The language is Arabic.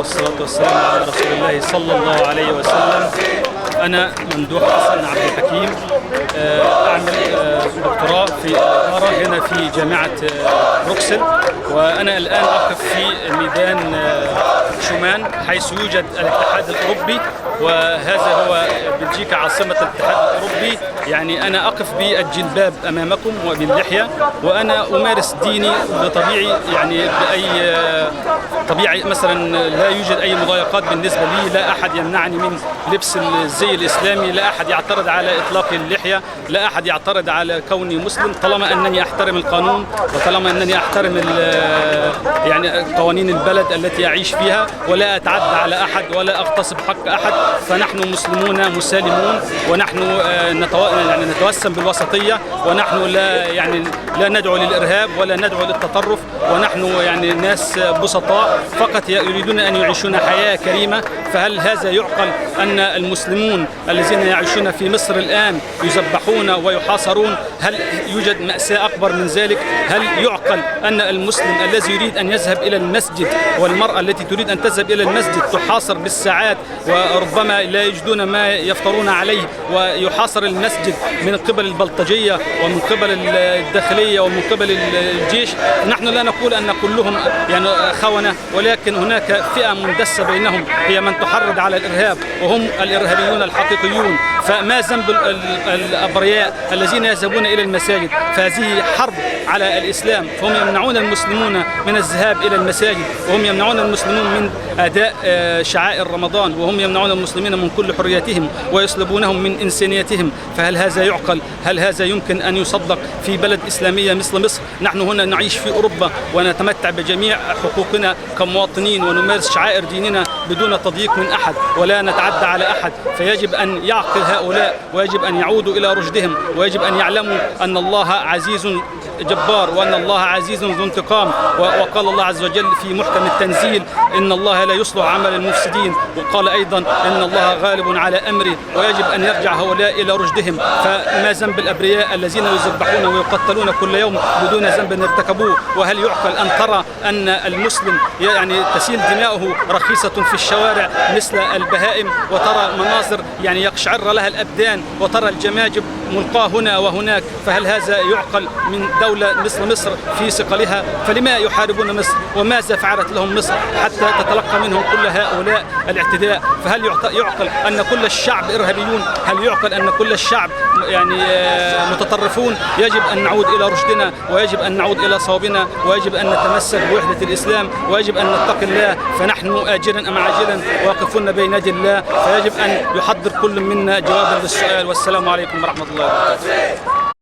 والصلاة والسلام على رسول الله صلى الله عليه وسلم. أنا ممدوح حسن عبد الحكيم، أعمل دكتوراه في الإدارة هنا في جامعة بروكسل، وأنا الآن أقف في ميدان شومان حيث يوجد الاتحاد الأوروبي، وهذا هو بلجيكا عاصمة الاتحاد الأوروبي. يعني أنا أقف بالجلباب أمامكم وباللحية، وأنا أمارس ديني بطبيعي، يعني بأي طبيعي. مثلا لا يوجد أي مضايقات بالنسبة لي، لا أحد يمنعني من لبس الزي الإسلامي، لا أحد يعترض على إطلاق اللحية، لا أحد يعترض على كوني مسلم، طالما أنني أحترم القانون وطالما أنني أحترم يعني قوانين البلد التي أعيش فيها، ولا أتعدى على أحد ولا أغتصب حق أحد. فنحن مسلمون مسالمون، ونحن نتوسم بالوسطية، ونحن لا ندعو للإرهاب ولا ندعو للتطرف، ونحن يعني ناس بسطاء فقط يريدون أن يعيشون حياة كريمة. فهل هذا يعقل أن المسلمون الذين يعيشون في مصر الآن يذبحون ويحاصرون؟ هل يوجد مأساة أكبر من ذلك؟ هل يعقل أن المسلم الذي يريد أن يذهب إلى المسجد والمرأة التي تريد أن تذهب إلى المسجد تحاصر بالساعات، وربما لا يجدون ما يفطرون عليه، ويحاصر المسجد من قبل البلطجية ومن قبل الداخلية ومن قبل الجيش؟ نحن لا نقول أن كلهم يعني خونة، ولكن هناك فئة مندسة بينهم هي من تحرض على الإرهاب، وهم الإرهابيون الحقيقيون. فما ذنب الأبرياء الذين يذهبون إلى المساجد؟ فهذه حرب على الإسلام، فهم يمنعون المسلمون من الذهاب إلى المساجد، وهم يمنعون المسلمين من أداء شعائر رمضان، وهم يمنعون المسلمين من كل حرياتهم ويسلبونهم من إنسانيتهم. فهل هذا يعقل؟ هل هذا يمكن أن يصدق في بلد إسلامية مثل مصر؟ نحن هنا نعيش في أوروبا ونتمتع بجميع حقوقنا كمواطنين، ونمارس شعائر ديننا بدون تضييق من أحد ولا نتعدى على أحد. فيجب أن يعقل هؤلاء، ويجب أن يعودوا إلى رشدهم، ويجب أن يعلموا أن الله عزيز جبار، وأن الله عزيز ذو انتقام. وقال الله عز وجل في محكم التنزيل: إن الله لا يصلح عمل المفسدين. وقال أيضا: إن الله غالب على أمره. ويجب أن يرجع هؤلاء إلى رشدهم. فما ذنب الأبرياء الذين يذبحون ويقتلون كل يوم بدون ذنب ارتكبوه؟ وهل يعقل أن ترى أن المسلم يعني تسيل دماؤه رخيصة في الشوارع مثل البهائم، وترى مناظر يعني يقشعر لها الأبدان، وترى الجماجم ملقاة هنا وهناك؟ فهل هذا يعقل من دولة مثل مصر في ثقلها؟ فلما يحاربون مصر؟ وماذا فعلت لهم مصر حتى تتلقى منهم كل هؤلاء الاعتداء؟ فهل يعقل أن كل الشعب إرهابيون؟ هل يعقل أن كل الشعب يعني متطرفون؟ يجب أن نعود إلى رشدنا، ويجب أن نعود إلى صوابنا، ويجب أن نتمسك بوحدة الإسلام، ويجب أن نتقي الله. فنحن آجلا أم عاجلا واقفون بين يدي الله، فيجب أن يحضر كل منا جوابا للسؤال. والسلام عليكم ورحمة الله وبركاته.